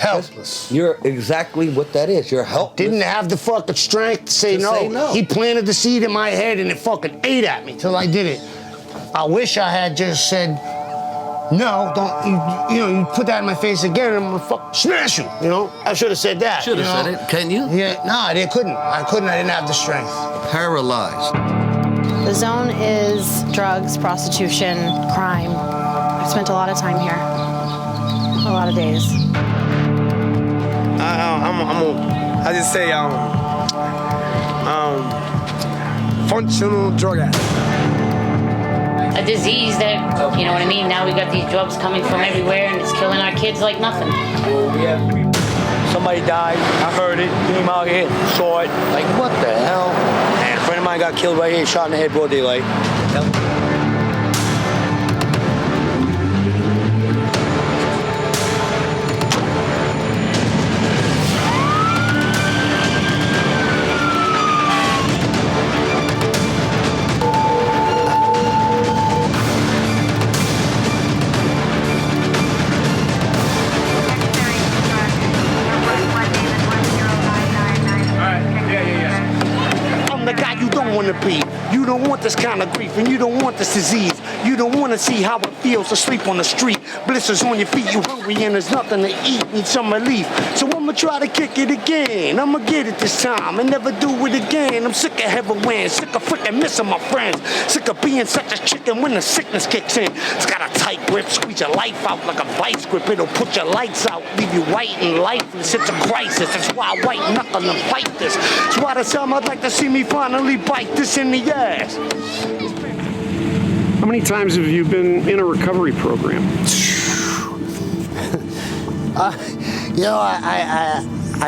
Helpless. You're exactly what that is. You're helpless. Didn't have the fucking strength to say no. He planted the seed in my head and it fucking ate at me till I did it. I wish I had just said, no, don't, you put that in my face again and I'm gonna fucking smash you, I should have said that. Should have said it. Can you? Yeah, no, I couldn't. I didn't have the strength. Paralyzed. The zone is drugs, prostitution, crime. I've spent a lot of time here. A lot of days. I just say, functional drug addict. A disease that, you know what I mean? Now we got these drugs coming from everywhere and it's killing our kids like nothing. Somebody died, I heard it, came out here, saw it. Like, what the hell? And a friend of mine got killed right here, shot in the head, broad daylight. You don't want this kind of grief and you don't want this disease. You don't want to see how it feels to sleep on the street. Blisters on your feet, you hungry and there's nothing to eat. Need some relief. So I'ma try to kick it again. I'ma get it this time and never do it again. I'm sick of heroin, sick of freaking missing my friends. Sick of being such a chicken when the sickness kicks in. It's got a tight grip, squeeze your life out like a vice grip. It'll put your lights out, leave you white and lifeless. It's a crisis. That's why I white knuckle and fight this. That's why the time I'd like to see me finally bite this in the ass. How many times have you been in a recovery program? I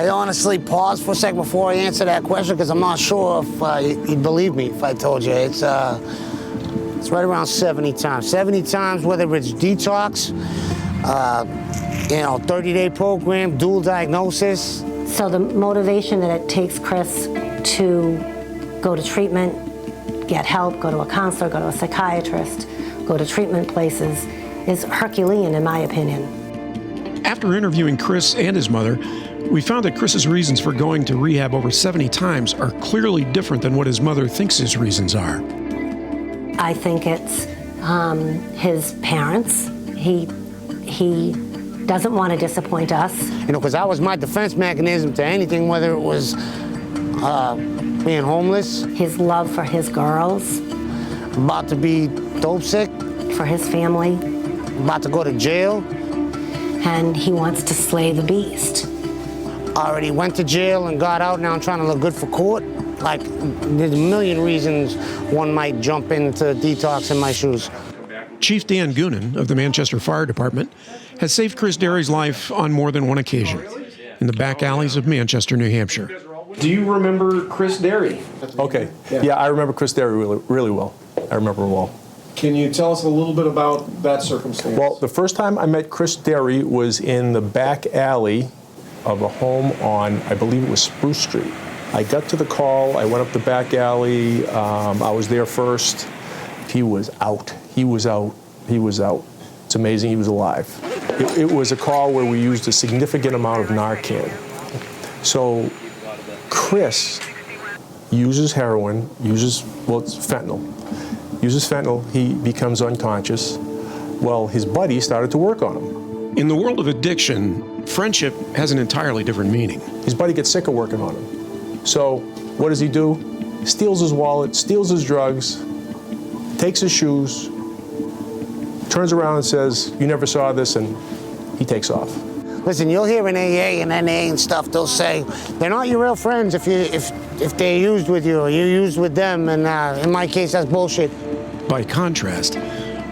honestly paused for a second before I answer that question because I'm not sure if you'd believe me if I told you. It's right around 70 times. 70 times, whether it's detox, 30-day program, dual diagnosis. So the motivation that it takes Chris to go to treatment, get help, go to a counselor, go to a psychiatrist, go to treatment places, is Herculean in my opinion. After interviewing Chris and his mother, we found that Chris's reasons for going to rehab over 70 times are clearly different than what his mother thinks his reasons are. I think it's his parents. He doesn't want to disappoint us. Because that was my defense mechanism to anything, whether it was being homeless. His love for his girls. About to be dope sick. For his family. About to go to jail. And he wants to slay the beast. Already went to jail and got out, now I'm trying to look good for court. Like, there's a million reasons one might jump into detox in my shoes. Chief Dan Goonan of the Manchester Fire Department has saved Chris Derry's life on more than one occasion in the back alleys of Manchester, New Hampshire. Do you remember Chris Derry? Okay. Yeah, I remember Chris Derry really, really well. I remember him well. Can you tell us a little bit about that circumstance? Well, the first time I met Chris Derry was in the back alley of a home on, I believe it was Spruce Street. I got to the call, I went up the back alley, I was there first. He was out. He was out. He was out. It's amazing he was alive. It was a call where we used a significant amount of Narcan. So Chris uses heroin, it's fentanyl. Uses fentanyl, he becomes unconscious. Well, his buddy started to work on him. In the world of addiction, friendship has an entirely different meaning. His buddy gets sick of working on him. So what does he do? Steals his wallet, steals his drugs, takes his shoes, turns around and says, "You never saw this," and he takes off. Listen, you'll hear in AA and NA and stuff, they'll say, they're not your real friends if they're used with you or you're used with them, and in my case, that's bullshit. By contrast,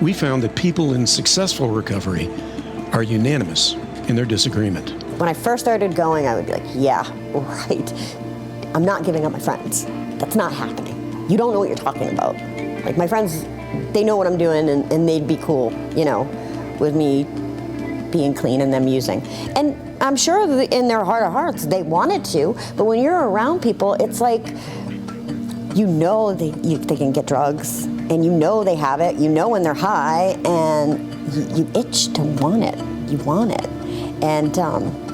we found that people in successful recovery are unanimous in their disagreement. When I first started going, I would be like, yeah, right. I'm not giving up my friends. That's not happening. You don't know what you're talking about. Like, my friends, they know what I'm doing, and they'd be cool, with me being clean and them using. And I'm sure that in their heart of hearts, they wanted to, but when you're around people, it's like, they can get drugs, and they have it, when they're high, and you itch to want it. You want it. and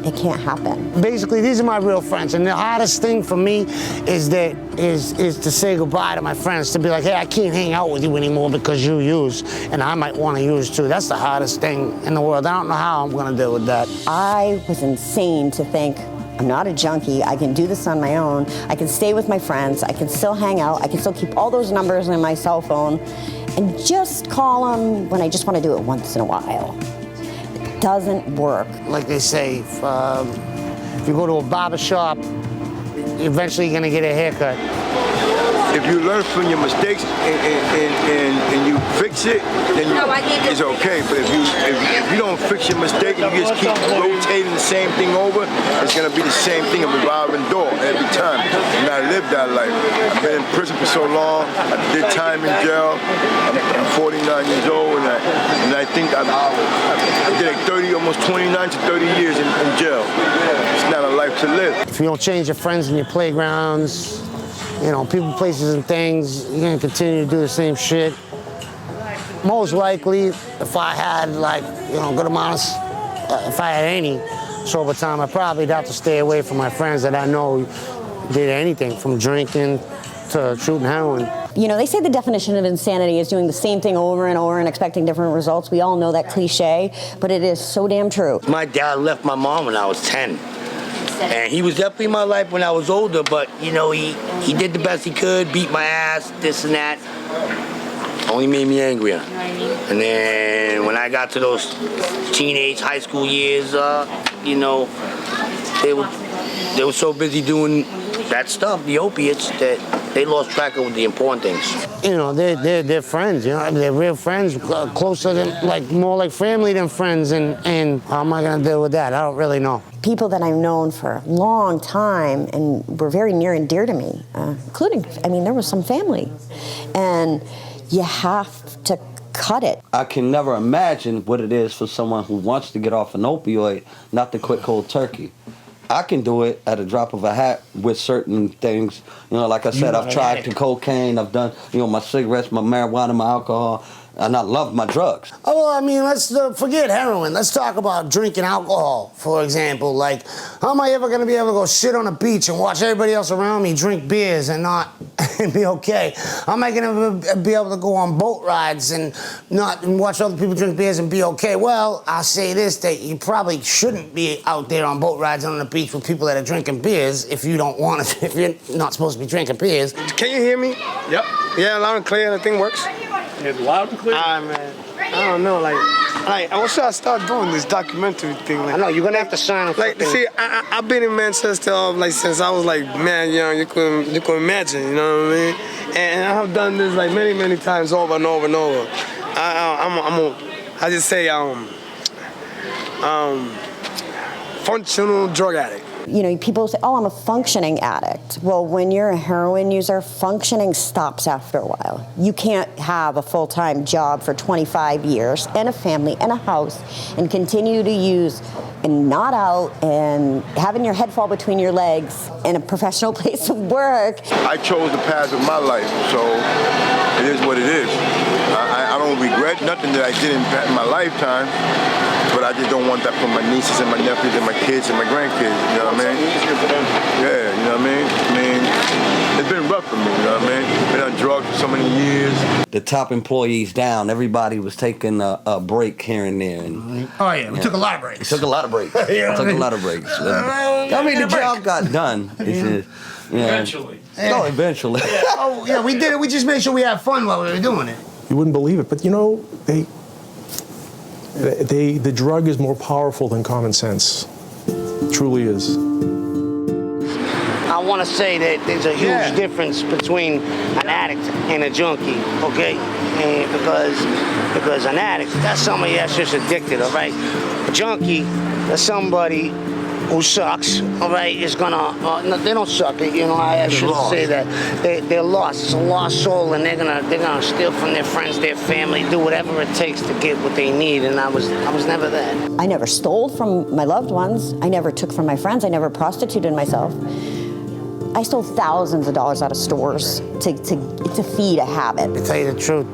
it can't happen. Basically, these are my real friends, and the hardest thing for me is to say goodbye to my friends, to be like, hey, I can't hang out with you anymore because you use, and I might want to use too. That's the hardest thing in the world. I don't know how I'm going to deal with that. I was insane to think, I'm not a junkie, I can do this on my own, I can stay with my friends, I can still hang out, I can still keep all those numbers in my cell phone, and just call them when I just want to do it once in a while. It doesn't work. Like they say, if you go to a barber shop, eventually you're going to get a haircut. If you learn from your mistakes and you fix it, then it's okay. But if you don't fix your mistake and you just keep rotating the same thing over, it's gonna be the same thing, a revolving door every time. And I lived that life. I've been in prison for so long. I did time in jail. I'm 49 years old, and I think I did like almost 29 to 30 years in jail. It's not a life to live. If you don't change your friends in your playgrounds, you know, people, places, and things, you're gonna continue to do the same shit. Most likely, if I had, like, you know, good amounts, if I had any sober time, I'd probably have to stay away from my friends that I know did anything from drinking to shooting heroin. You know, they say the definition of insanity is doing the same thing over and over and expecting different results. We all know that cliche, but it is so damn true. My dad left my mom when I was 10. And he was definitely in my life when I was older, but, you know, he did the best he could, beat my ass, this and that. Only made me angrier. And then when I got to those teenage, high school years, you know, they were so busy doing that stuff, the opiates, that they lost track of the important things. You know, they're friends, you know, I mean, they're real friends, closer than, like, more like family than friends, and how am I gonna deal with that? I don't really know. People that I've known for a long time and were very near and dear to me, including, I mean, there was some family. And you have to cut it. I can never imagine what it is for someone who wants to get off an opioid not to quit cold turkey. I can do it at a drop of a hat with certain things. You know, like I said, I've tried the cocaine, I've done, you know, my cigarettes, my marijuana, my alcohol, and I love my drugs. Oh, well, I mean, let's forget heroin. Let's talk about drinking alcohol, for example. Like, how am I ever going to be able to go sit on a beach and watch everybody else around me drink beers and not and be okay? How am I going to be able to go on boat rides and watch other people drink beers and be okay? Well, I'll say this, that you probably shouldn't be out there on boat rides and on the beach with people that are drinking beers if you don't want to, if you're not supposed to be drinking beers. Can you hear me? Yep. Yeah, loud and clear, the thing works? It's loud and clear. Man, I don't know, like, what should I start doing this documentary thing? Like, I know, you're gonna have to sign up. Like, see, I've been in Manchester, like, since I was, like, man, young, you couldn't imagine, you know what I mean? And I have done this, like, many times over and over and over. I just say, functional drug addict. You know, people say, oh, I'm a functioning addict. Well, when you're a heroin user, functioning stops after a while. You can't have a full-time job for 25 years and a family and a house and continue to use and not out and having your head fall between your legs in a professional place of work. I chose the path of my life, so it is what it is. I don't regret nothing that I did in my lifetime, but I just don't want that for my nieces and my nephews and my kids and my grandkids, you know what I mean? Yeah, you know what I mean? I mean, it's been rough for me, you know what I mean? Been on drugs for so many years. The top employees down, everybody was taking a break here and there. And, oh, yeah, we took a lot of breaks. Took a lot of breaks. Took a lot of breaks. I mean, the job got done. Eventually. No, eventually. Oh, yeah, we did it. We just made sure we had fun while we were doing it. You wouldn't believe it, but you know, the drug is more powerful than common sense. It truly is. I want to say that there's a huge difference between an addict and a junkie, okay? And because an addict, that's somebody that's just addicted, all right? A junkie, that's somebody who sucks, all right, is gonna, no, they don't suck, you know, I shouldn't say that. They're lost, it's a lost soul, and they're gonna steal from their friends, their family, do whatever it takes to get what they need, and I was never that. I never stole from my loved ones. I never took from my friends. I never prostituted myself. I stole thousands of dollars out of stores to feed a habit. To tell you the truth,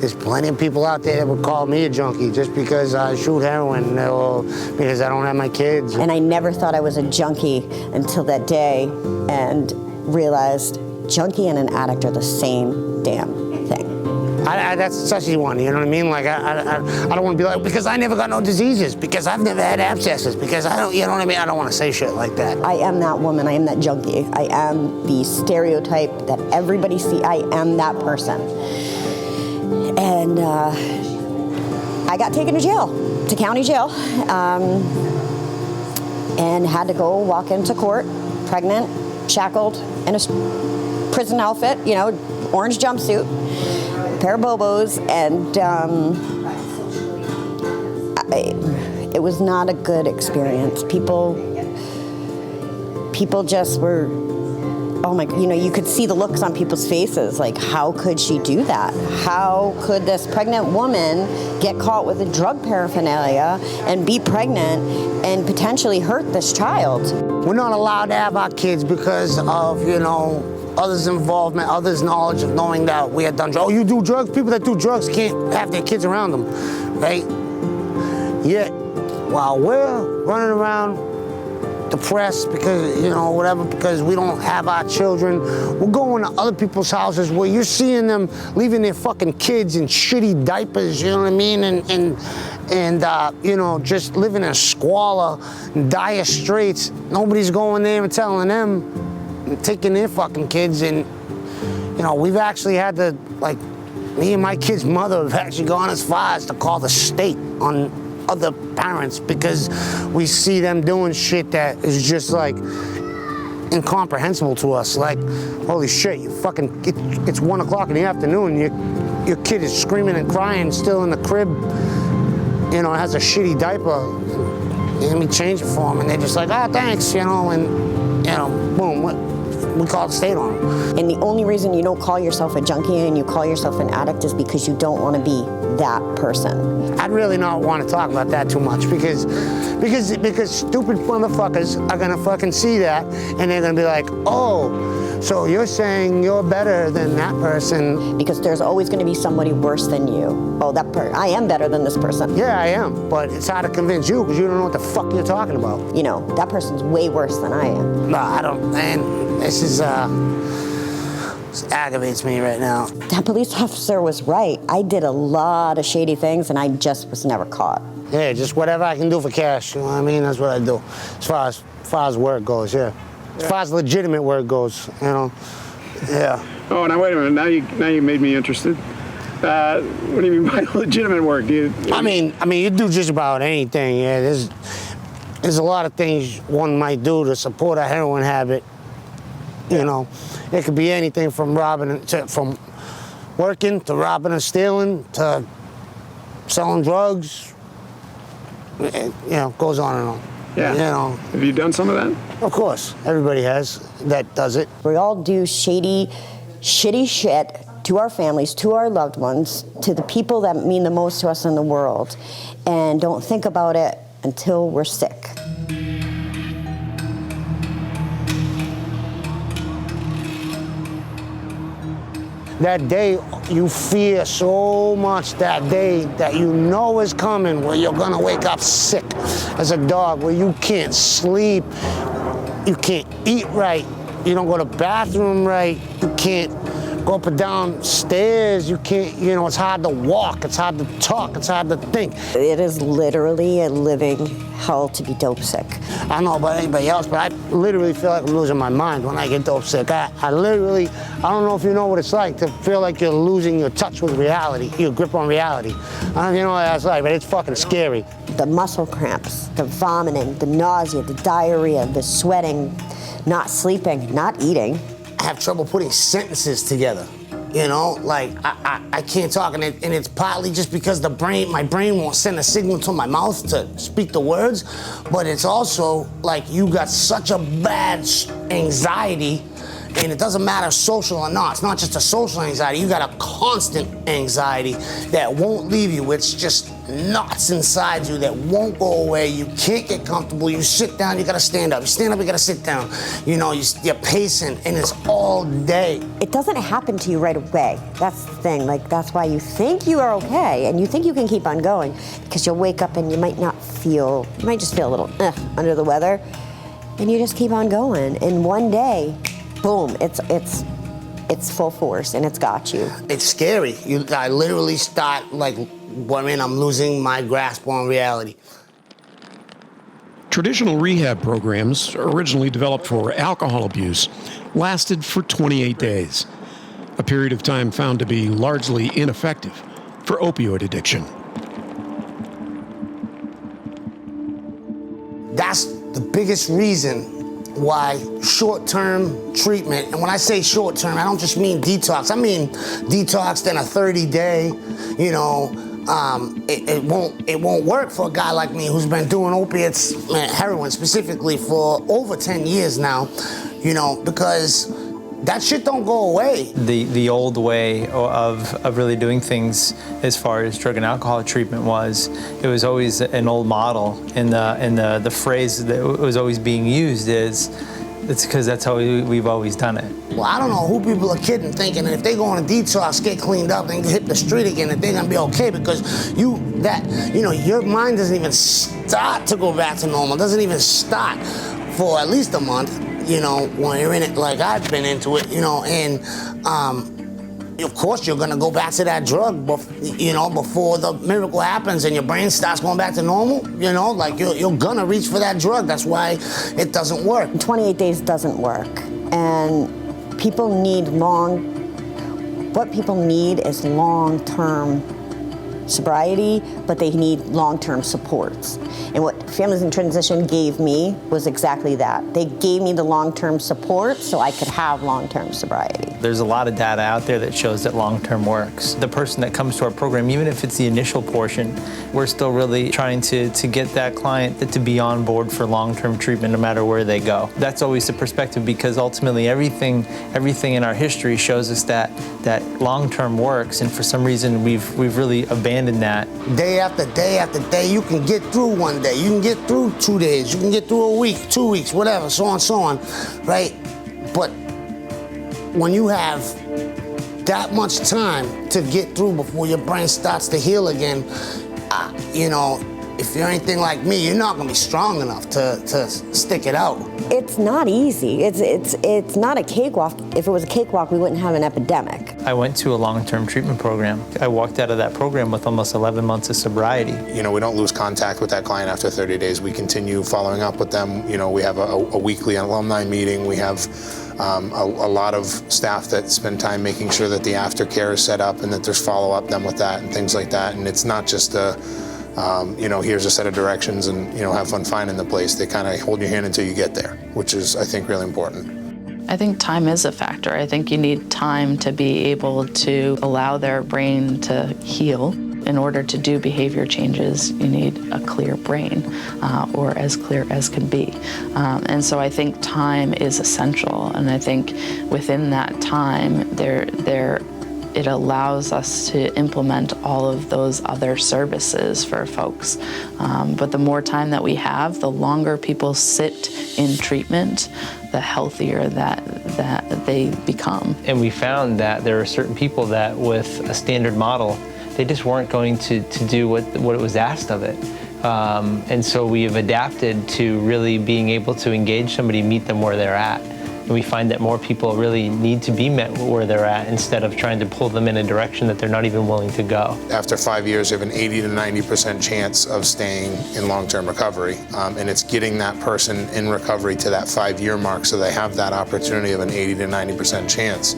there's plenty of people out there that would call me a junkie just because I shoot heroin or because I don't have my kids. And I never thought I was a junkie until that day and realized junkie and an addict are the same damn thing. That's such a one, you know what I mean? Like, I don't want to be like, because I never got no diseases, because I've never had abscesses, because I don't, you know what I mean? I don't want to say shit like that. I am that woman, I am that junkie. I am the stereotype that everybody sees. I am that person. And I got taken to jail, to county jail, and had to go walk into court, pregnant, shackled, in a prison outfit, you know, orange jumpsuit, pair of bobos, and it was not a good experience. People just were, oh my, you know, you could see the looks on people's faces, like, how could she do that? How could this pregnant woman get caught with a drug paraphernalia and be pregnant and potentially hurt this child? We're not allowed to have our kids because of, you know, others' involvement, others' knowledge of knowing that we had done drugs. Oh, you do drugs? People that do drugs can't have their kids around them, right? Yet, while we're running around depressed because, you know, whatever, because we don't have our children, we're going to other people's houses where you're seeing them leaving their fucking kids in shitty diapers, you know what I mean? And you know, just living in squalor, dire straits. Nobody's going there and telling them, taking their fucking kids. And you know, we've actually had to, like, me and my kid's mother have actually gone as far as to call the state on other parents because we see them doing shit that is just like incomprehensible to us. Like, holy shit, you fucking, it's 1 o'clock in the afternoon, your kid is screaming and crying still in the crib, you know, has a shitty diaper, and we change it for him, and they're just like, oh, thanks, you know, and, you know, boom, we call the state on them. And the only reason you don't call yourself a junkie and you call yourself an addict is because you don't want to be that person. I'd really not want to talk about that too much because stupid motherfuckers are gonna fucking see that and they're gonna be like, oh, so you're saying you're better than that person. Because there's always gonna be somebody worse than you. Oh, I am better than this person. Yeah, I am, but it's hard to convince you because you don't know what the fuck you're talking about. You know, that person's way worse than I am. No, I don't, man, this aggravates me right now. That police officer was right. I did a lot of shady things and I just was never caught. Yeah, just whatever I can do for cash, you know what I mean? That's what I do. As far as work goes, yeah. As far as legitimate work goes, you know, yeah. Oh, now wait a minute. Now you made me interested. What do you mean by legitimate work? I mean, you do just about anything. Yeah, there's a lot of things one might do to support a heroin habit. You know, it could be anything from from working to robbing and stealing to selling drugs. You know, goes on and on. Yeah. You know. Have you done some of that? Of course, everybody has that does it. We all do shitty shit to our families, to our loved ones, to the people that mean the most to us in the world, and don't think about it until we're sick. That day, you fear so much that day that you know is coming where you're gonna wake up sick as a dog, where you can't sleep, you can't eat right, you don't go to the bathroom right, you can't go up and down stairs, you can't, you know, it's hard to walk, it's hard to talk, it's hard to think. It is literally a living hell to be dope sick. I don't know about anybody else, but I literally feel like I'm losing my mind when I get dope sick. I don't know if you know what it's like to feel like you're losing your touch with reality, your grip on reality. I don't know if you know what that's like, but it's fucking scary. The muscle cramps, the vomiting, the nausea, the diarrhea, the sweating, not sleeping, not eating. I have trouble putting sentences together, you know, like I can't talk, and it's partly just because my brain won't send a signal to my mouth to speak the words, but it's also like you got such a bad anxiety And it doesn't matter social or not. It's not just a social anxiety. You got a constant anxiety that won't leave you. It's just knots inside you that won't go away. You can't get comfortable. You sit down, you gotta stand up. You stand up, you gotta sit down. You know, you're pacing, and it's all day. It doesn't happen to you right away. That's the thing. Like, that's why you think you are okay, and you think you can keep on going, because you'll wake up and you might just feel a little under the weather, and you just keep on going. And one day, boom, it's full force, and it's got you. It's scary. I literally start like, I'm losing my grasp on reality. Traditional rehab programs, originally developed for alcohol abuse, lasted for 28 days, a period of time found to be largely ineffective for opioid addiction. That's the biggest reason why short-term treatment, and when I say short-term, I don't just mean detox. I mean detox, then a 30-day, you know, it won't work for a guy like me who's been doing opiates, heroin specifically, for over 10 years now, you know, because that shit don't go away. The old way of really doing things as far as drug and alcohol treatment it was always an old model, and the phrase that was always being used is, it's because that's how we've always done it. Well, I don't know who people are kidding, thinking that if they go on a detox, get cleaned up, and hit the street again, that they're gonna be okay, because your mind doesn't even start to go back to normal. It doesn't even start for at least a month, you know, when you're in it like I've been into it, you know, and of course you're gonna go back to that drug, you know, before the miracle happens and your brain starts going back to normal, you know, like you're gonna reach for that drug. That's why it doesn't work. 28 days doesn't work, and people need what people need is long-term sobriety, but they need long-term supports. And what Families in Transition gave me was exactly that. They gave me the long-term support so I could have long-term sobriety. There's a lot of data out there that shows that long-term works. The person that comes to our program, even if it's the initial portion, we're still really trying to get that client to be on board for long-term treatment no matter where they go. That's always the perspective, because ultimately everything in our history shows us that long-term works, and for some reason we've really abandoned that. Day after day after day, you can get through one day, you can get through 2 days, you can get through a week, 2 weeks, whatever, so on, right? But when you have that much time to get through before your brain starts to heal again, you know, if you're anything like me, you're not gonna be strong enough to stick it out. It's not easy. It's not a cakewalk. If it was a cakewalk, we wouldn't have an epidemic. I went to a long-term treatment program. I walked out of that program with almost 11 months of sobriety. You know, we don't lose contact with that client after 30 days. We continue following up with them. You know, we have a weekly alumni meeting. We have a lot of staff that spend time making sure that the aftercare is set up and that there's follow-up done with that and things like that. And it's not just you know, here's a set of directions and, you know, have fun finding the place. They kind of hold your hand until you get there, which is, I think, really important. I think time is a factor. I think you need time to be able to allow their brain to heal. In order to do behavior changes, you need a clear brain, or as clear as can be. And so I think time is essential. And I think within that time, it allows us to implement all of those other services for folks. But the more time that we have, the longer people sit in treatment, the healthier that they become. And we found that there are certain people that with a standard model, they just weren't going to do what it was asked of it. And so we have adapted to really being able to engage somebody, meet them where they're at. And we find that more people really need to be met where they're at instead of trying to pull them in a direction that they're not even willing to go. After 5 years, you have an 80 to 90% chance of staying in long-term recovery. And it's getting that person in recovery to that 5-year mark so they have that opportunity of an 80 to 90% chance.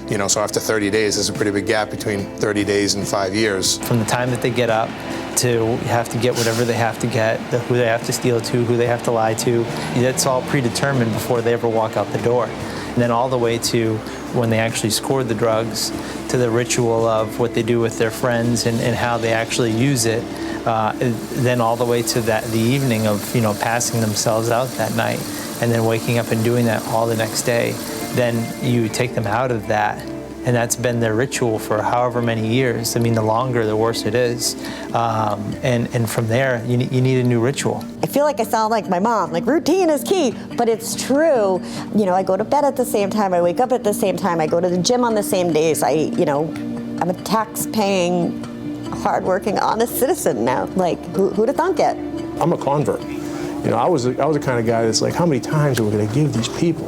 You know, so after 30 days, there's a pretty big gap between 30 days and 5 years. From the time that they get up to have to get whatever they have to get, who they have to steal to, who they have to lie to, that's all predetermined before they ever walk out the door. And then all the way to when they actually score the drugs, to the ritual of what they do with their friends and how they actually use it, then all the way to the evening of, you know, passing themselves out that night, and then waking up and doing that all the next day. then you take them out of that. And that's been their ritual for however many years. I mean, the longer, the worse it is. And from there, you need a new ritual. I feel like I sound like my mom, like routine is key, but it's true. You know, I go to bed at the same time, I wake up at the same time, I go to the gym on the same days. I'm a tax-paying, hard-working, honest citizen now. Like, who'd have thunk it? I'm a convert. You know, I was the kind of guy that's like, how many times are we going to give these people?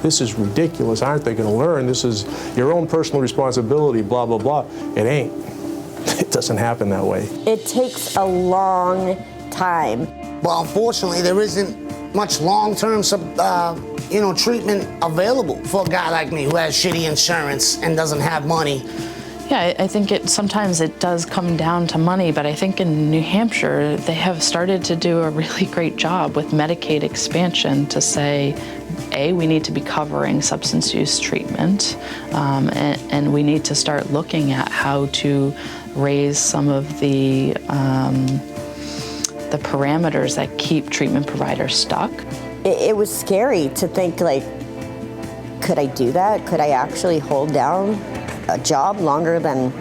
This is ridiculous. Aren't they going to learn? This is your own personal responsibility, blah, blah, blah. It ain't. It doesn't happen that way. It takes a long time. Well, unfortunately, there isn't much long-term treatment available for a guy like me who has shitty insurance and doesn't have money. Yeah, I think sometimes it does come down to money, but I think in New Hampshire, they have started to do a really great job with Medicaid expansion to say, A, we need to be covering substance use treatment, and we need to start looking at how to raise some of the parameters that keep treatment providers stuck. It was scary to think, like, could I do that? Could I actually hold down a job longer than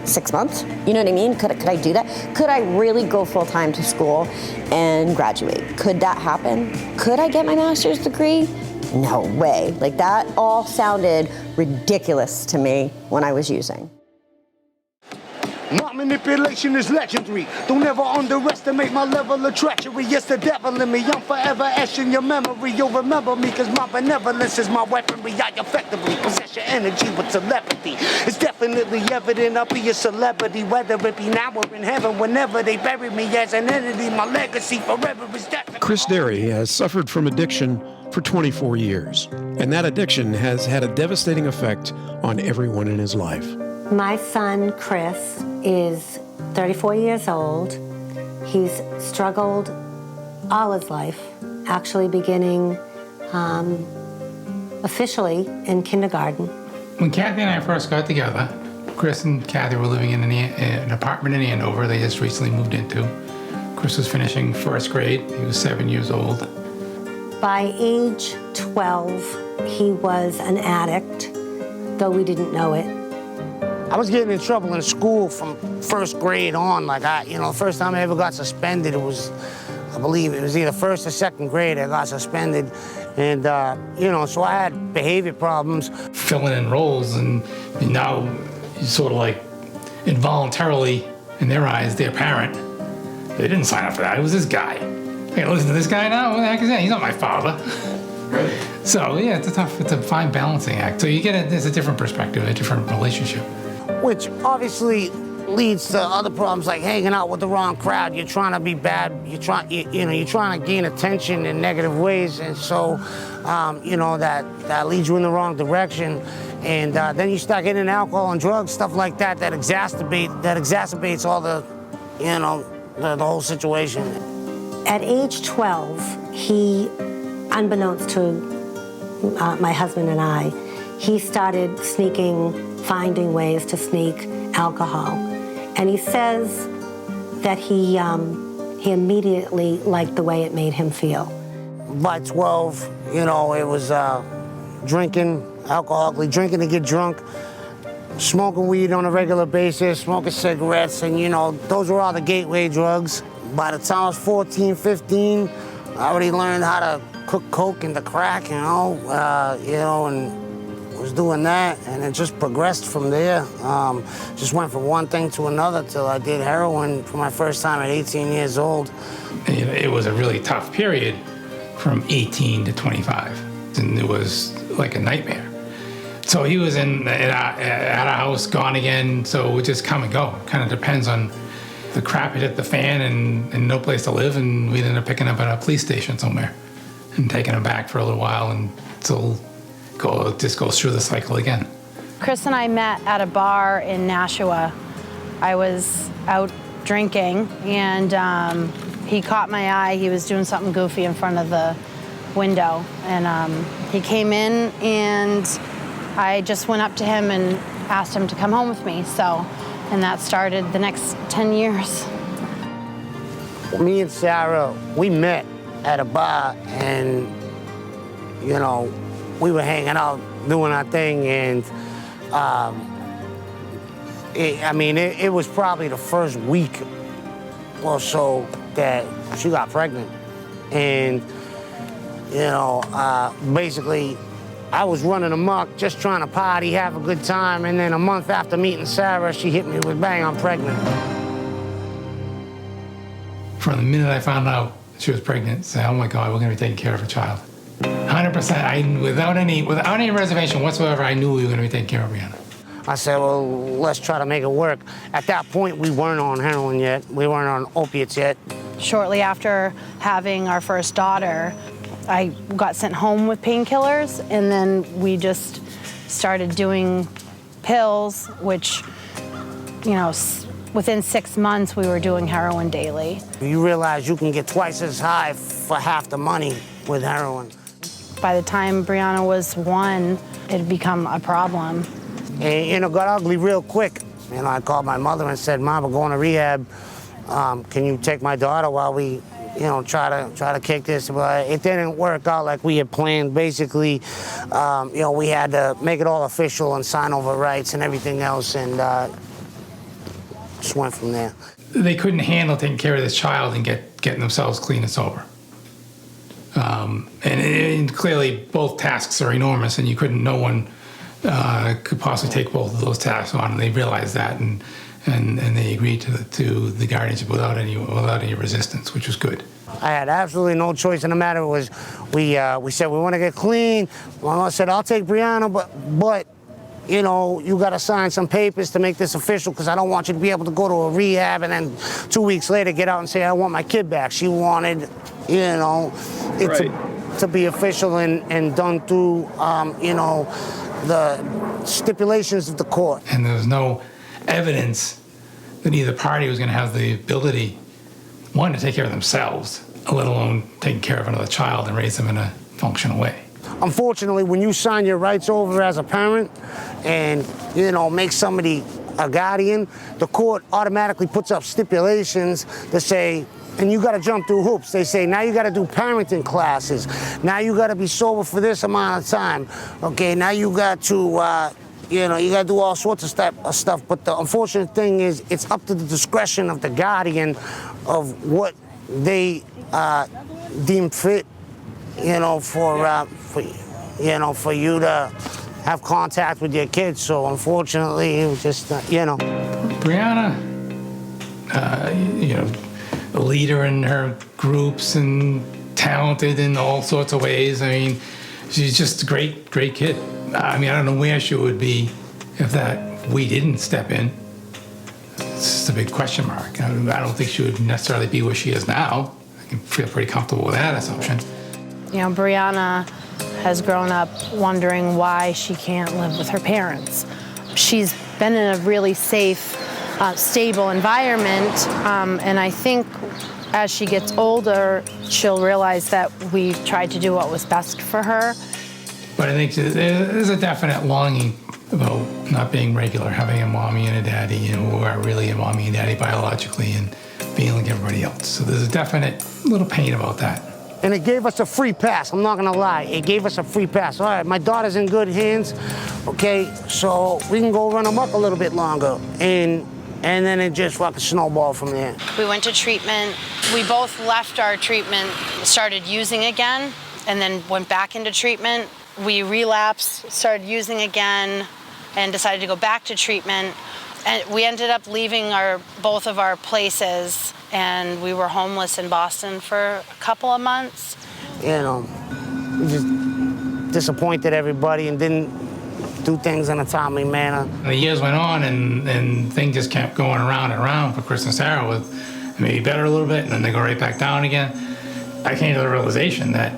6 months? You know what I mean? Could I do that? Could I really go full-time to school and graduate? Could that happen? Could I get my master's degree? No way. Like, that all sounded ridiculous to me when I was using. My manipulation is legendary. Don't ever underestimate my level of treachery. It's the devil in me. I'm forever etching your memory. You'll remember me because my benevolence is my weaponry. I effectively possess your energy with telepathy. It's definitely evident I'll be a celebrity, whether it be now or in heaven. Whenever they bury me as an entity, my legacy forever is definitely. Chris Derry has suffered from addiction for 24 years, and that addiction has had a devastating effect on everyone in his life. My son, Chris, is 34 years old. He's struggled all his life, actually beginning officially in kindergarten. When Kathy and I first got together, Chris and Kathy were living in an apartment in Andover they just recently moved into. Chris was finishing first grade. He was 7 years old. By age 12, he was an addict, though we didn't know it. I was getting in trouble in school from first grade on. Like, the first time I ever got suspended, it was, I believe it was either first or second grade I got suspended. And, so I had behavior problems. Filling in roles, and now you sort of like involuntarily, in their eyes, their parent. They didn't sign up for that. It was this guy. I gotta listen to this guy now? What the heck is that? He's not my father. So, yeah, it's a fine balancing act. So you get there's a different perspective, a different relationship. Which obviously leads to other problems like hanging out with the wrong crowd. You're trying to be bad. You're trying to gain attention in negative ways, and so that leads you in the wrong direction. And then you start getting alcohol and drugs, stuff like that, that exacerbates all the whole situation. At age 12, he, unbeknownst to my husband and I, he started finding ways to sneak alcohol. And he says that he immediately liked the way it made him feel. By 12, it was drinking, alcoholically drinking to get drunk, smoking weed on a regular basis, smoking cigarettes, and those were all the gateway drugs. By the time I was 14, 15, I already learned how to cook coke and the crack, and was doing that, and it just progressed from there. Just went from one thing to another till I did heroin for my first time at 18 years old. It was a really tough period from 18 to 25, and it was like a nightmare. So he was at our house, gone again, so it would just come and go. Kind of depends on the crap had hit the fan and no place to live, and we ended up picking up at a police station somewhere and taking him back for a little while until just goes through the cycle again. Chris and I met at a bar in Nashua. I was out drinking, and he caught my eye. He was doing something goofy in front of the window, and he came in, and I just went up to him and asked him to come home with me. And that started the next 10 years. Me and Sarah, we met at a bar, and we were hanging out, doing our thing, and it was probably the first week or so that she got pregnant. And, basically, I was running amok, just trying to party, have a good time, and then a month after meeting Sarah, she hit me with, bang, I'm pregnant. From the minute I found out she was pregnant, I said, oh my God, we're gonna be taking care of a child. 100%, without any reservation whatsoever, I knew we were gonna be taking care of Brianna. I said, well, let's try to make it work. At that point, we weren't on heroin yet. We weren't on opiates yet. Shortly after having our first daughter, I got sent home with painkillers, and then we just started doing pills, which, within 6 months, we were doing heroin daily. You realize you can get twice as high for half the money with heroin. By the time Brianna was 1, it had become a problem. And, got ugly real quick. I called my mother and said, Mom, we're going to rehab. Can you take my daughter while we, try to kick this? But it didn't work out like we had planned. Basically, we had to make it all official and sign over rights and everything else, and just went from there. They couldn't handle taking care of this child and getting themselves clean and sober. And clearly, both tasks are enormous, and no one could possibly take both of those tasks on, and they realized that, and they agreed to the guardianship without any resistance, which was good. I had absolutely no choice in the matter. It was we said we want to get clean. Mama said, I'll take Brianna, but you got to sign some papers to make this official, because I don't want you to be able to go to a rehab and then 2 weeks later get out and say, I want my kid back. She wanted, to be official and done through, the stipulations of the court. And there was no evidence that either party was going to have the ability, one, to take care of themselves, let alone taking care of another child and raise them in a functional way. Unfortunately, when you sign your rights over as a parent and, make somebody a guardian, the court automatically puts up stipulations that say, and you got to jump through hoops. They say, now you got to do parenting classes. Now you got to be sober for this amount of time. Okay, now you got to, you got to do all sorts of stuff. But the unfortunate thing is, it's up to the discretion of the guardian of what they deem fit, for you to have contact with your kids. So unfortunately, it was just, Brianna, a leader in her groups and talented in all sorts of ways. I mean, she's just a great kid. I mean, I don't know where she would be if we didn't step in. It's just a big question mark. I don't think she would necessarily be where she is now. I can feel pretty comfortable with that assumption. Brianna has grown up wondering why she can't live with her parents. She's been in a really safe, stable environment, and I think as she gets older, she'll realize that we tried to do what was best for her. But I think there's a definite longing about not being regular, having a mommy and a daddy, who are really a mommy and daddy biologically, and being like everybody else. So there's a definite little pain about that. And it gave us a free pass, I'm not gonna lie. It gave us a free pass. All right, my daughter's in good hands, okay, so we can go run amok a little bit longer. And then it just fucking snowballed from there. We went to treatment. We both left our treatment, started using again, and then went back into treatment. We relapsed, started using again, and decided to go back to treatment. And we ended up leaving both of our places, and we were homeless in Boston for a couple of months. We just disappointed everybody and didn't do things in a timely manner. The years went on, and things just kept going around and around for Chris and Sarah, with maybe better a little bit, and then they go right back down again. I came to the realization that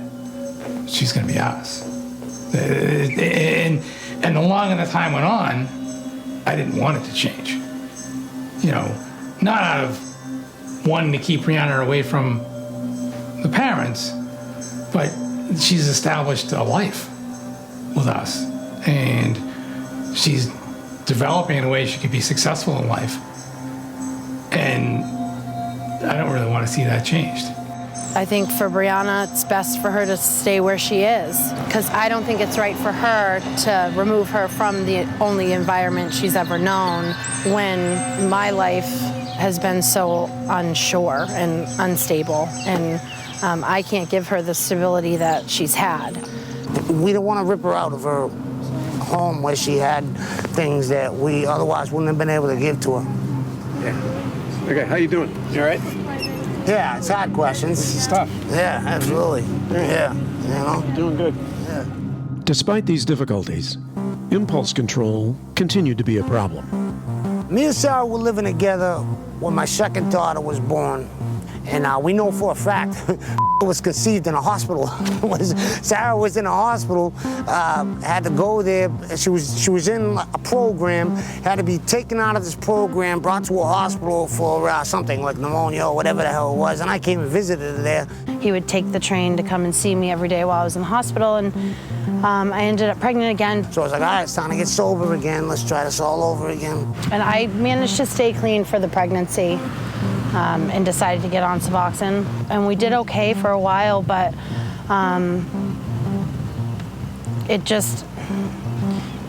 she's going to be ours. And the longer the time went on, I didn't want it to change. Not out of wanting to keep Brianna away from the parents, but she's established a life with us, and she's developing in a way she could be successful in life, and I don't really want to see that changed. I think for Brianna, it's best for her to stay where she is, because I don't think it's right for her to remove her from the only environment she's ever known when my life has been so unsure and unstable, and I can't give her the stability that she's had. We don't want to rip her out of her home where she had things that we otherwise wouldn't have been able to give to her. Yeah. Okay, how you doing? You all right? Yeah, it's hard questions. This is tough. Yeah, absolutely. Yeah, you know? Doing good. Yeah. Despite these difficulties, impulse control continued to be a problem. Me and Sarah were living together when my second daughter was born. And we know for a fact was conceived in a hospital. Sarah was in a hospital, had to go there. She was in a program, had to be taken out of this program, brought to a hospital for something like pneumonia or whatever the hell it was, and I came and visited her there. He would take the train to come and see me every day while I was in the hospital, and I ended up pregnant again. So I was like, all right, it's time to get sober again. Let's try this all over again. And I managed to stay clean for the pregnancy. And decided to get on Suboxone. And we did okay for a while, but it just,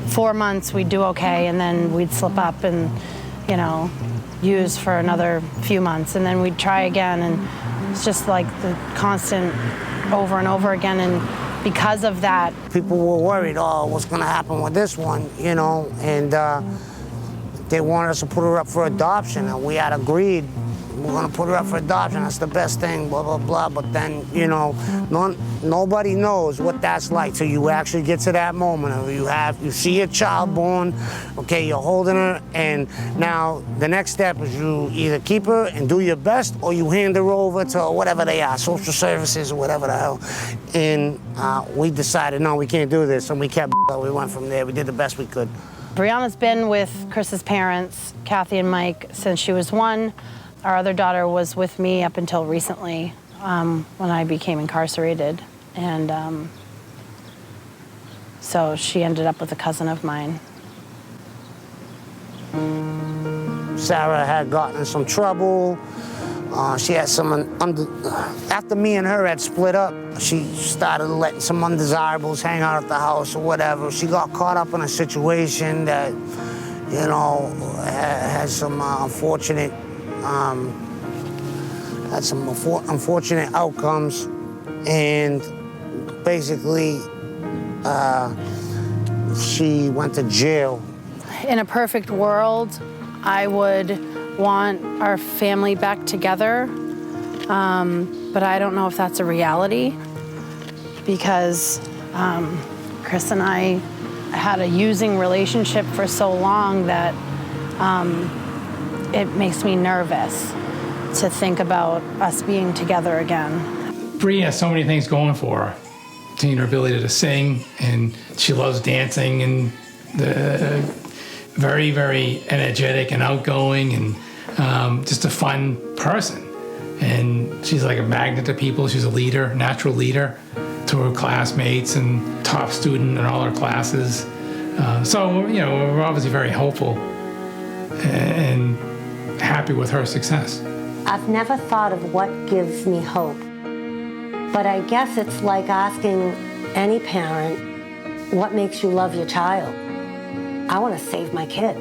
4 months we'd do okay, and then we'd slip up and, you know, use for another few months, and then we'd try again, and it's just like the constant over and over again. And because of that, people were worried, oh, what's gonna happen with this one, you know, and they wanted us to put her up for adoption, and we had agreed. We're gonna put her up for adoption, that's the best thing, blah, blah, blah. But then, you know, nobody knows what that's like till you actually get to that moment. You see your child born, okay, you're holding her, and now the next step is you either keep her and do your best, or you hand her over to whatever they are, social services or whatever the hell. And we decided, no, we can't do this, and we went from there. We did the best we could. Brianna's been with Chris's parents, Kathy and Mike, since she was 1. Our other daughter was with me up until recently, when I became incarcerated. And so she ended up with a cousin of mine. Sarah had gotten in some trouble. She had some, after me and her had split up, she started letting some undesirables hang out at the house or whatever. She got caught up in a situation that, you know, had some unfortunate outcomes, and basically she went to jail. In a perfect world, I would want our family back together, but I don't know if that's a reality, because Chris and I had a using relationship for so long that it makes me nervous to think about us being together again. Bree has so many things going for her. Her ability to sing, and she loves dancing, and the very, very energetic and outgoing, and just a fun person. And she's like a magnet to people. She's a leader, natural leader to her classmates, and top student in all her classes. So, you know, we're obviously very hopeful and happy with her success. I've never thought of what gives me hope, but I guess it's like asking any parent, what makes you love your child? I want to save my kid.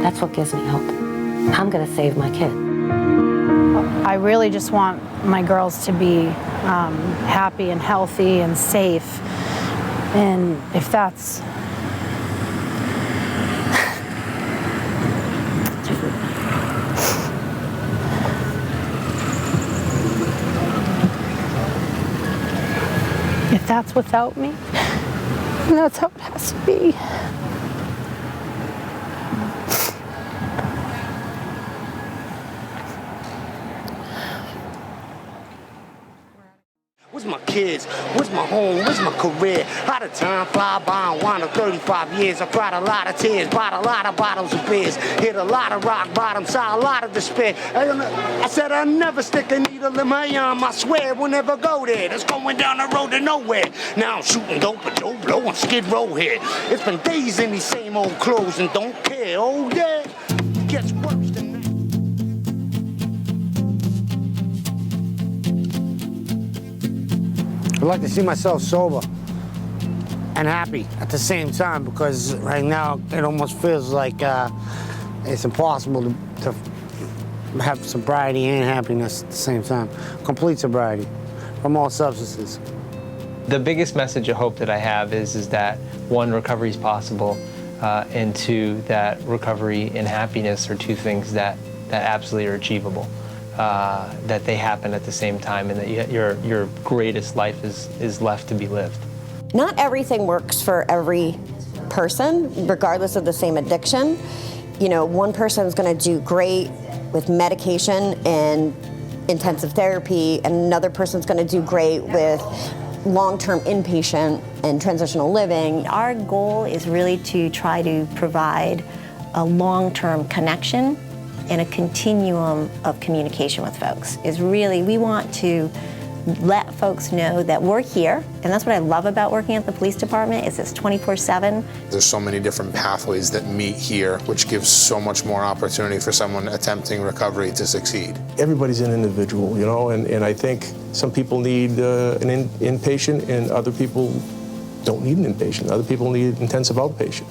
That's what gives me hope. I'm going to save my kid. I really just want my girls to be happy and healthy and safe, and if that's that's without me, and that's how it has to be. Where's my kids? Where's my home? Where's my career? How the time fly by and wind up 35 years. I cried a lot of tears, bought a lot of bottles of beers, hit a lot of rock bottoms, saw a lot of despair. I said I'll never stick a needle in my arm. I swear we'll never go there. That's going down the road to nowhere. Now I'm shooting dope, but don't blow on Skid Row here. It's been days in these same old clothes and don't care. Oh yeah, it gets worse than that. I'd like to see myself sober and happy at the same time, because right now it almost feels like it's impossible to have sobriety and happiness at the same time. Complete sobriety from all substances. The biggest message of hope that I have is that, one, recovery is possible, and two, that recovery and happiness are two things that absolutely are achievable. That they happen at the same time, and that your greatest life is left to be lived. Not everything works for every person, regardless of the same addiction. You know, one person's going to do great with medication and intensive therapy, and another person's going to do great with long-term inpatient and transitional living. Our goal is really to try to provide a long-term connection and a continuum of communication with folks. We want to let folks know that we're here, and that's what I love about working at the police department, is it's 24/7. There's so many different pathways that meet here, which gives so much more opportunity for someone attempting recovery to succeed. Everybody's an individual, you know, and I think some people need an inpatient and other people don't need an inpatient. Other people need intensive outpatient.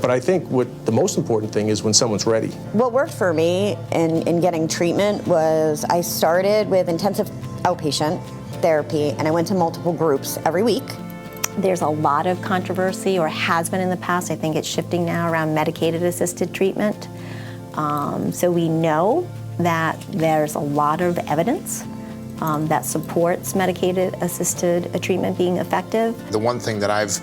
But I think what the most important thing is when someone's ready. What worked for me in getting treatment was I started with intensive outpatient therapy, and I went to multiple groups every week. There's a lot of controversy, or has been in the past. I think it's shifting now around medicated assisted treatment. So we know that there's a lot of evidence that supports medicated assisted treatment being effective. The one thing that I've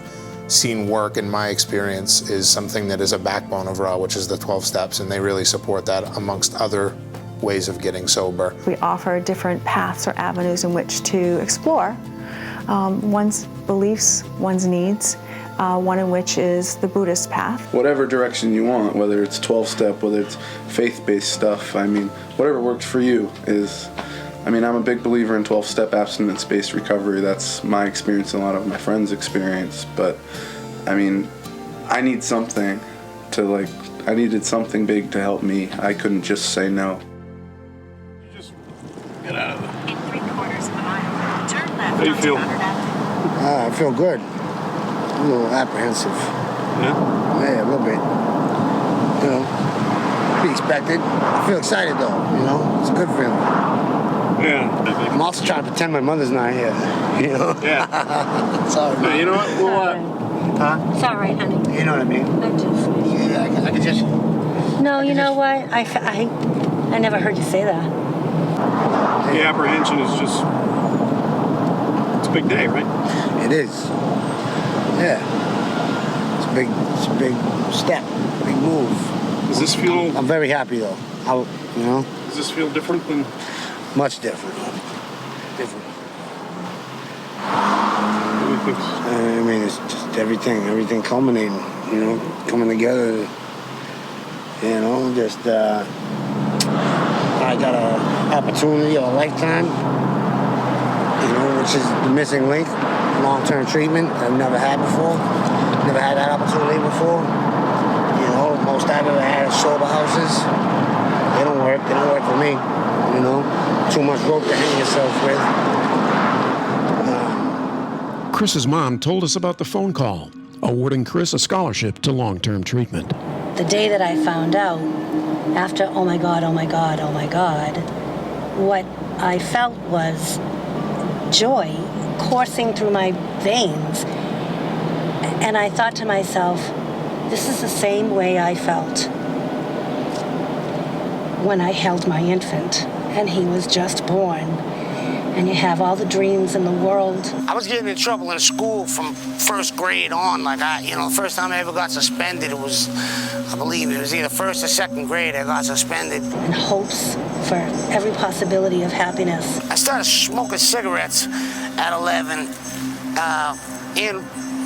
seen work in my experience is something that is a backbone of RAW, which is the 12 steps, and they really support that amongst other ways of getting sober. We offer different paths or avenues in which to explore one's beliefs, one's needs, one in which is the Buddhist path. Whatever direction you want, whether it's 12-step, whether it's faith-based stuff, I mean, whatever works for you is, I mean, I'm a big believer in 12-step abstinence-based recovery. That's my experience and a lot of my friends' experience, but I mean, I need something to I needed something big to help me. I couldn't just say no. Get out of there. In 3/4 mile, turn left. How do you feel? I feel good. A little apprehensive. Yeah? Yeah, a little bit. You know, be expected. I feel excited though, you know? It's a good feeling. Yeah. I'm also trying to pretend my mother's not here, you know? Yeah. Sorry, Hey, Mom. you know what? Well, Huh? It's all right, honey. You know what I mean? I'm just. Yeah, I can just... No, you know what? I never heard you say that. the apprehension is just, it's a big day, right? It is. Yeah. It's a big step, big move. Does this feel... I'm very happy though. You know? Does this feel different than... Much different. Different. I mean, it's just everything culminating, you know, coming together, you know, just, I got an opportunity of a lifetime, you know, which is the missing link, long-term treatment I've never had before, never had that opportunity before, you know, most I've ever had is sober houses. They don't work for me, you know, too much rope to hang yourself with. Chris's mom told us about the phone call, awarding Chris a scholarship to long-term treatment. The day that I found out, after oh my God, what I felt was joy coursing through my veins. And I thought to myself, this is the same way I felt when I held my infant and he was just born. And you have all the dreams in the world. I was getting in trouble in school from first grade on. The first time I ever got suspended, it was, I believe it was either first or second grade I got suspended. And hopes for every possibility of happiness. I started smoking cigarettes at 11, and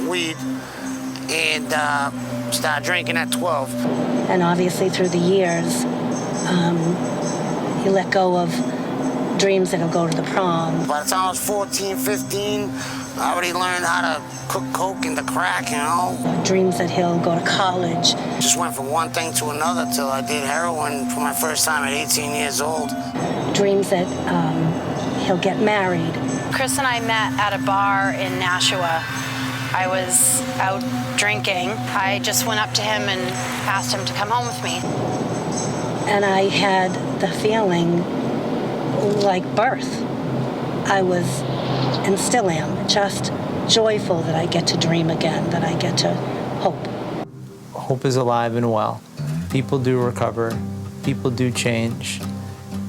weed, and started drinking at 12. And obviously through the years, you let go of dreams that'll go to the prom. By the time I was 14, 15, I already learned how to cook coke and the crack, you know. Dreams that he'll go to college. Just went from one thing to another till I did heroin for my first time at 18 years old. Dreams that he'll get married. Chris and I met at a bar in Nashua. I was out drinking. I just went up to him and asked him to come home with me. And I had the feeling like birth. I was, and still am, just joyful that I get to dream again, that I get to hope. Hope is alive and well. People do recover, people do change,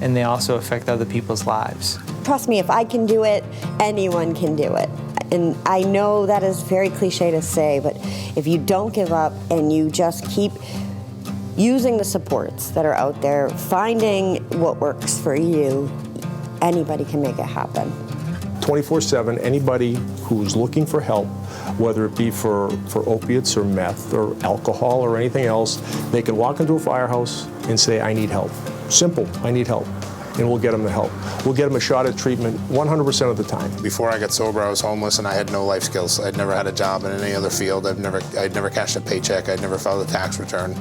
and they also affect other people's lives. Trust me, if I can do it, anyone can do it. And I know that is very cliche to say, but if you don't give up and you just keep using the supports that are out there, finding what works for you, anybody can make it happen. 24/7, anybody who's looking for help, whether it be for opiates or meth or alcohol or anything else, they can walk into a firehouse and say, I need help. Simple, I need help. And we'll get them the help. We'll get them a shot at treatment 100% of the time. Before I got sober, I was homeless and I had no life skills. I'd never had a job in any other field. I'd never cashed a paycheck. I'd never filed a tax return.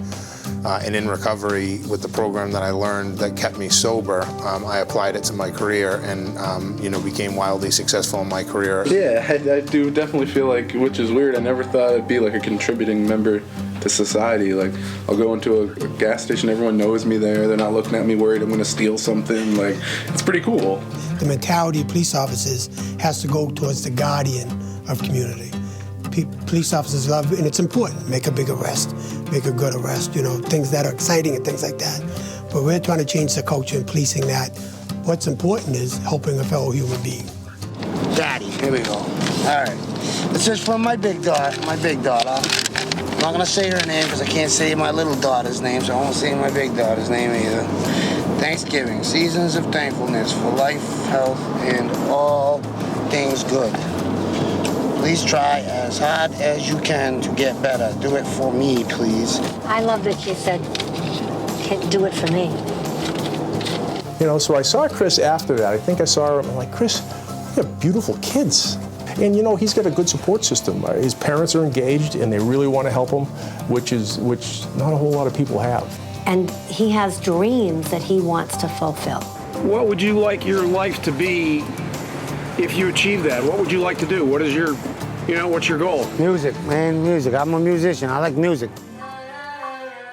And in recovery, with the program that I learned that kept me sober, I applied it to my career and, became wildly successful in my career. Yeah, I do definitely feel like, which is weird, I never thought I'd be like a contributing member to society. Like, I'll go into a gas station, everyone knows me there, they're not looking at me worried I'm gonna steal something. Like, it's pretty cool. The mentality of police officers has to go towards the guardian of community. Police officers love, and it's important, make a big arrest, make a good arrest, things that are exciting and things like that. But we're trying to change the culture in policing that. What's important is helping a fellow human being. Daddy, here we go. All right. This is from my big daughter. I'm not gonna say her name because I can't say my little daughter's name, so I won't say my big daughter's name either. Thanksgiving, seasons of thankfulness for life, health, and all things good. Please try as hard as you can to get better. Do it for me, please. I love that you said, do it for me. So I saw Chris after that. I think I saw her, I'm like, Chris, you have beautiful kids. And he's got a good support system. His parents are engaged and they really want to help him, which not a whole lot of people have. And he has dreams that he wants to fulfill. What would you like your life to be if you achieve that? What would you like to do? What is your, what's your goal? Music, man, music. I'm a musician. I like music.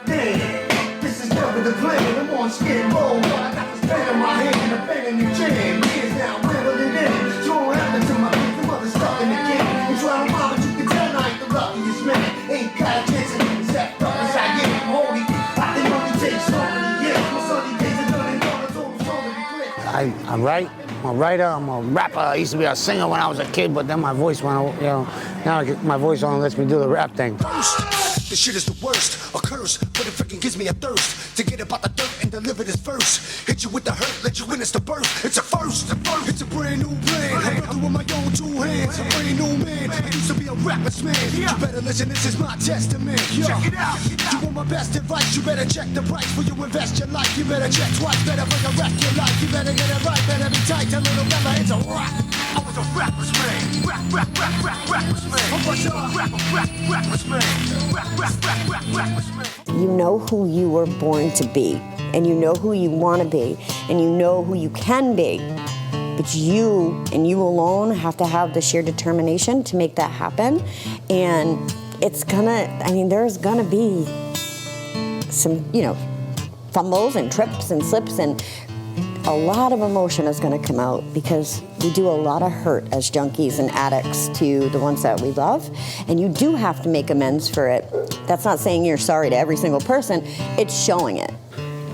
Damn, this is never the plan. I'm on skin roll, but I got this pen in my hand, a pen in the jam. Years now, rambling in. So what happened to my people? Mother stuck in the game. And try to mom, but you can tell I ain't the luckiest man. Ain't got a chance to be stepped up as I get holy. I think only takes so many years. My sunny days are done and gone. I told him so to be clear. I'm right. I'm a writer, I'm a rapper. I used to be a singer when I was a kid, but then my voice went, now my voice only lets me do the rap thing. This shit is the worst, a curse, but it freaking gives me a thirst to get about the dirt and deliver this verse. Hit you with the hurt, let you witness the birth. It's a first, it's a brand new brand. I do with my own two hands, a brand new man. I used to be a rapper's man. You better listen, this is my testament. Check it out. You want my best advice, you better check the price before you invest your life. You better check twice, better bring a wreck your life. You better get it right, better be tight. Tell little Bella it's a rap. I was a rapper's man. Rapper's man. I was a rapper's man. You know who you were born to be, and you know who you want to be, and you know who you can be. But you, and you alone, have to have the sheer determination to make that happen. And there's gonna be some, fumbles and trips and slips, and a lot of emotion is going to come out because we do a lot of hurt as junkies and addicts to the ones that we love, and you do have to make amends for it. That's not saying you're sorry to every single person, it's showing it.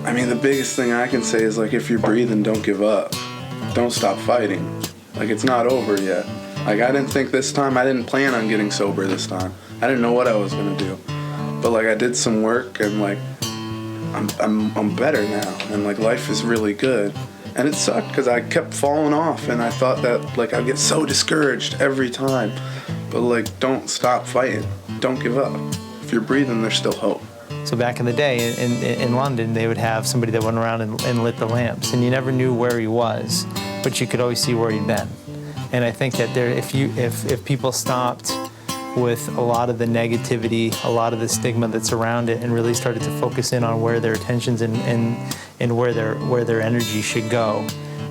I mean, the biggest thing I can say is, like, if you're breathing, don't give up. Don't stop fighting. Like, it's not over yet. Like, I didn't think this time, I didn't plan on getting sober this time. I didn't know what I was gonna do. But, like, I did some work and, like, I'm better now, and like life is really good. And it sucked because I kept falling off, and I thought that like I'd get so discouraged every time. But like, don't stop fighting. Don't give up. If you're breathing, there's still hope. So back in the day in London, they would have somebody that went around and lit the lamps, and you never knew where he was, but you could always see where he'd been. And I think that if people stopped with a lot of the negativity, a lot of the stigma that's around it, and really started to focus in on where their attentions and where their energy should go,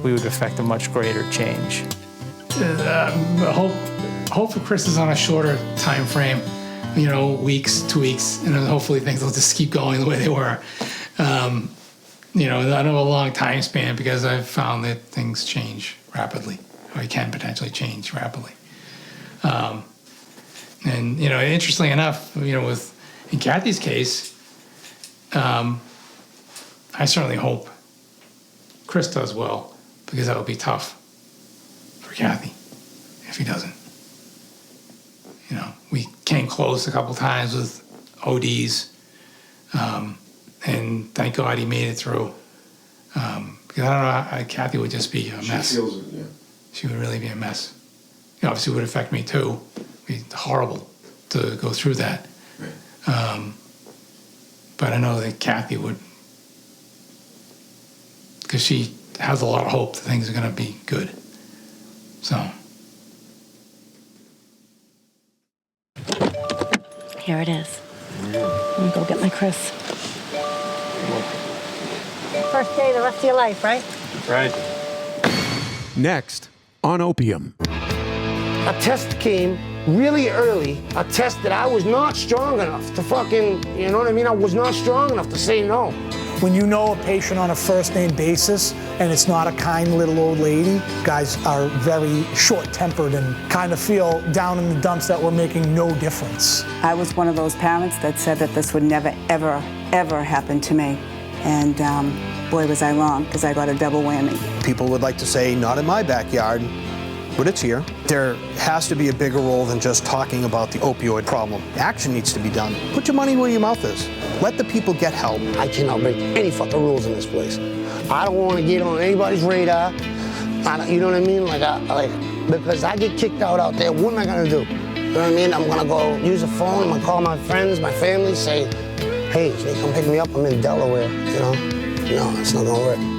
we would affect a much greater change. Hope for Chris is on a shorter time frame, weeks, 2 weeks, and then hopefully things will just keep going the way they were. Not over a long time span, because I've found that things change rapidly, or they can potentially change rapidly. And interestingly enough, in Kathy's case, I certainly hope Chris does well, because that would be tough for Kathy if he doesn't. We came close a couple times with ODs, and thank God he made it through. Because I don't know, Kathy would just be a mess. She feels it, yeah. She would really be a mess. Obviously it would affect me too. It'd be horrible to go through that. Right. But I know that Kathy would, because she has a lot of hope that things are going to be good. So. Here it is. I'm gonna go get my Chris. First day of the rest of your life, right? Right. Next on Opium. A test came really early, a test that I was not strong enough to fucking, you know what I mean? I was not strong enough to say no. When you know a patient on a first-name basis and it's not a kind little old lady, guys are very short-tempered and kind of feel down in the dumps that we're making no difference. I was one of those parents that said that this would never, ever, ever happen to me. And boy, was I wrong, because I got a double whammy. People would like to say, not in my backyard, but it's here. There has to be a bigger role than just talking about the opioid problem. Action needs to be done. Put your money where your mouth is. Let the people get help. I cannot break any fucking rules in this place. I don't want to get on anybody's radar. You know what I mean? Because I get kicked out there, what am I going to do? You know what I mean? I'm going to go use a phone, I'm going to call my friends, my family, say, hey, can you come pick me up? I'm in Delaware, No, it's not going to work.